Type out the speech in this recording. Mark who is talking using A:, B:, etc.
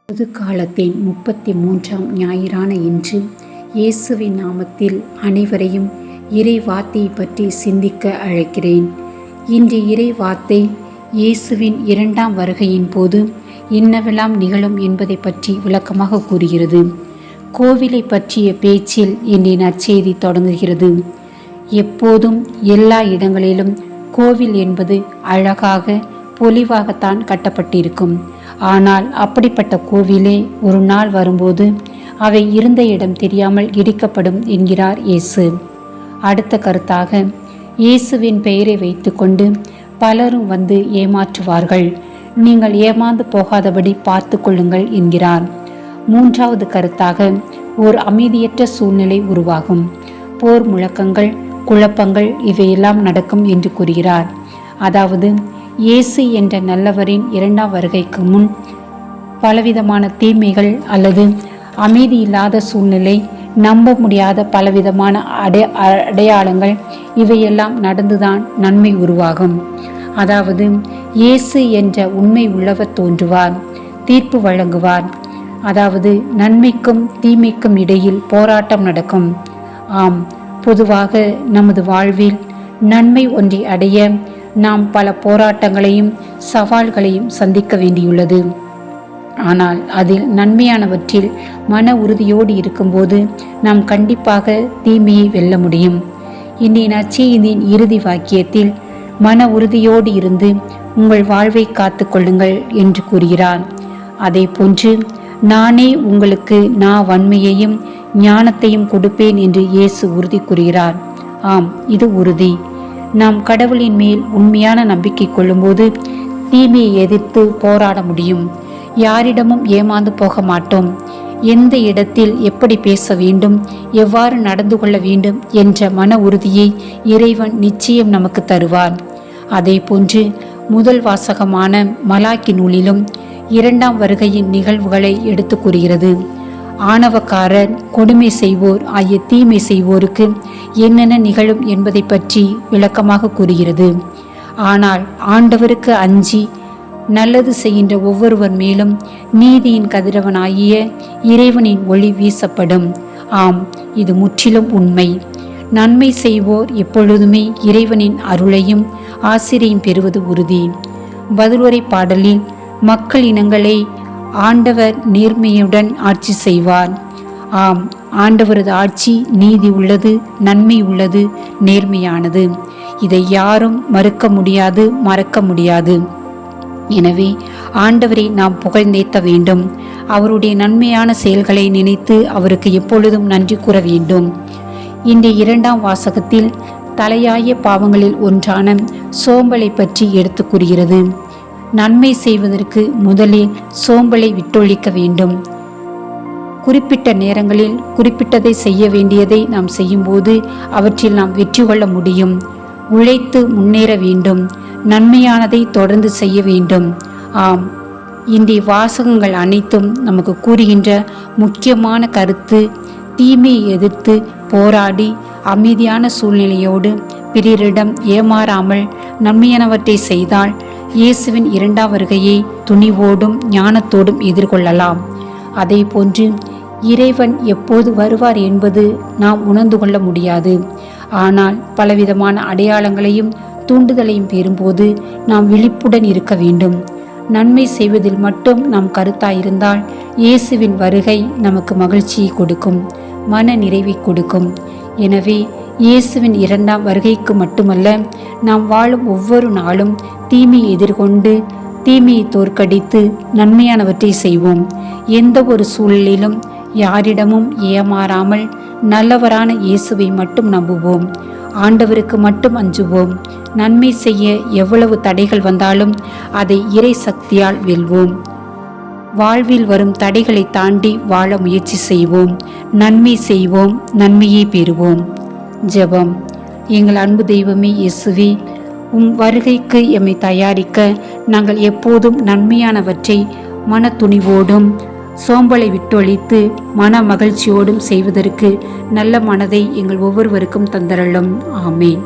A: பொது காலத்தின் 33ஆம் ஞாயிறான இன்று இயேசுவின் நாமத்தில் அனைவரையும் இறை வார்த்தையை பற்றி சிந்திக்க அழைக்கிறேன். இன்று இறை வார்த்தை இயேசுவின் 2ஆம் வருகையின் போது என்னவெல்லாம் நிகழும் என்பதை பற்றி விளக்கமாக கூறுகிறது. கோவிலை பற்றிய பேச்சில் இன்றைய நற்செய்தி தொடங்குகிறது. எப்போதும் எல்லா இடங்களிலும் கோவில் என்பது அழகாக பொலிவாகத்தான் கட்டப்பட்டிருக்கும். ஆனால் அப்படிப்பட்ட கோவிலே ஒரு நாள் வரும்போது அவை இருந்த இடம் தெரியாமல் இடிக்கப்படும் என்கிறார் இயேசு. அடுத்த கருத்தாக, இயேசுவின் பெயரை வைத்துக்கொண்டு பலரும் வந்து ஏமாற்றுவார்கள், நீங்கள் ஏமாந்து போகாதபடி பார்த்து கொள்ளுங்கள் என்கிறார். மூன்றாவது கருத்தாக, ஓர் அமைதியற்ற சூழ்நிலை உருவாகும். போர் முழக்கங்கள், குழப்பங்கள் இவையெல்லாம் நடக்கும் என்று கூறுகிறார். அதாவது இயேசு என்ற நல்லவரின் 2ஆம் வருகைக்கு முன் பலவிதமான தீமைகள் அல்லது அமைதி இல்லாத சூழ்நிலை, நம்ப முடியாத பலவிதமான அடையாளங்கள் இவையெல்லாம் நடந்துதான் நன்மை உருவாகும். அதாவது இயேசு என்ற உண்மை உள்ளவர் தோன்றுவார், தீர்ப்பு வழங்குவார். அதாவது நன்மைக்கும் தீமைக்கும் இடையில் போராட்டம் நடக்கும். ஆம், பொதுவாக நமது வாழ்வில் நன்மை ஒன்றை அடைய நாம் பல போராட்டங்களையும் சவால்களையும் சந்திக்க வேண்டியுள்ளது. ஆனால் அதில் நன்மையானவற்றில் மன உறுதியோடு இருக்கும்போது நாம் கண்டிப்பாக தீமையை வெல்ல முடியும். இன்றைய நற்செய்தியின் இறுதி வாக்கியத்தில் மன உறுதியோடு இருந்து உங்கள் வாழ்வை காத்து கொள்ளுங்கள் என்று கூறுகிறார். அதே போன்று நானே உங்களுக்கு வன்மையையும் ஞானத்தையும் கொடுப்பேன் என்று இயேசு உறுதி கூறுகிறார். ஆம், இது உறுதி. நாம் கடவுளின் மேல் உண்மையான நம்பிக்கை கொள்ளும்போது தீமையை எதிர்த்து போராட முடியும். யாரிடமும் ஏமாந்து போக மாட்டோம். எந்த இடத்தில் எப்படி பேச வேண்டும், எவ்வாறு நடந்து கொள்ள வேண்டும் என்ற மன உறுதியை இறைவன் நிச்சயம் நமக்கு தருவார். அதே போன்று முதல் வாசகமான மலாக்கி நூலிலும் 2ஆம் வருகையின் நிகழ்வுகளை எடுத்து கூறுகிறது. ஆணவக்காரர், கொடுமை செய்வோர் ஆகிய தீமை செய்வோருக்கு என்னென்ன நிகழும் என்பதை பற்றி விளக்கமாக கூறுகிறது. ஆனால் ஆண்டவருக்கு அஞ்சி நல்லது செய்கின்ற ஒவ்வொருவர் மேலும் நீதியின் கதிரவனாகிய இறைவனின் ஒளி வீசப்படும். ஆம், இது முற்றிலும் உண்மை. நன்மை செய்வோர் எப்பொழுதுமே இறைவனின் அருளையும் ஆசிரியையும் பெறுவது உறுதி. பதிலுரை பாடலில் மக்கள் இனங்களை ஆண்டவர் நேர்மையுடன் ஆட்சி செய்வார். ஆம், ஆண்டவரது ஆட்சி நீதி உள்ளது, நன்மை உள்ளது, நேர்மையானது. இதை யாரும் மறுக்க முடியாது, மறக்க முடியாது. எனவே ஆண்டவரை நாம் புகழ்ந்தேத்த வேண்டும். அவருடைய நன்மையான செயல்களை நினைத்து அவருக்கு எப்பொழுதும் நன்றி கூற வேண்டும். இந்த 2ஆம் வாசகத்தில் தலையாய பாவங்களில் ஒன்றான சோம்பலை பற்றி எடுத்து கூறுகிறது. நன்மை செய்வதற்கு முதலில் சோம்பலை விட்டொழிக்க வேண்டும். குறிப்பிட்ட நேரங்களில் குறிப்பிட்டதை செய்ய வேண்டியதை நாம் செய்யும்போது அவற்றில் நாம் வெற்றி கொள்ள முடியும். உழைத்து முன்னேற வேண்டும். நன்மையானதை தொடர்ந்து செய்ய வேண்டும். ஆம், இன்றைய வாசகங்கள் அனைத்தும் நமக்கு கூறுகின்ற முக்கியமான கருத்து, தீமையை எதிர்த்து போராடி அமைதியான சூழ்நிலையோடு பிறரிடம் ஏமாறாமல் நன்மையானவற்றை செய்தால் இயேசுவின் 2ஆம் வருகையை துணிவோடும் ஞானத்தோடும் எதிர்கொள்ளலாம். அதே போன்று இறைவன் எப்போது வருவார் என்பது நாம் உணர்ந்து கொள்ள முடியாது. ஆனால் பலவிதமான அடையாளங்களையும் தூண்டுதலையும் பெறும்போது நாம் விழிப்புடன் இருக்க வேண்டும். நன்மை செய்வதில் மட்டும் நாம் கருத்தாயிருந்தால் இயேசுவின் வருகை நமக்கு மகிழ்ச்சியை கொடுக்கும், மன நிறைவை கொடுக்கும். எனவே இயேசுவின் 2ஆம் வருகைக்கு மட்டுமல்ல, நாம் வாழும் ஒவ்வொரு நாளும் தீமையை எதிர்கொண்டு தீமையை தோற்கடித்து நன்மையானவற்றை செய்வோம். எந்த ஒரு சூழலிலும் யாரிடமும் ஏமாறாமல் நல்லவரான இயேசுவை மட்டும் நம்புவோம். ஆண்டவருக்கு மட்டும் அஞ்சுவோம். நன்மை செய்ய எவ்வளவு தடைகள் வந்தாலும் அதை இறை சக்தியால் வெல்வோம். வாழ்வில் வரும் தடைகளை தாண்டி வாழ முயற்சி செய்வோம். நன்மை செய்வோம், நன்மையை பெறுவோம். ஜெபம். எங்கள் அன்பு தெய்வமே இயேசுவே, வருகைக்கு எம்மை தயாரிக்க நாங்கள் எப்போதும் நன்மையானவற்றை மன துணிவோடும் சோம்பலை விட்டொழித்து மன மகிழ்ச்சியோடும் செய்வதற்கு நல்ல மனதை எங்கள் ஒவ்வொருவருக்கும் தந்தரலும். ஆமேன்.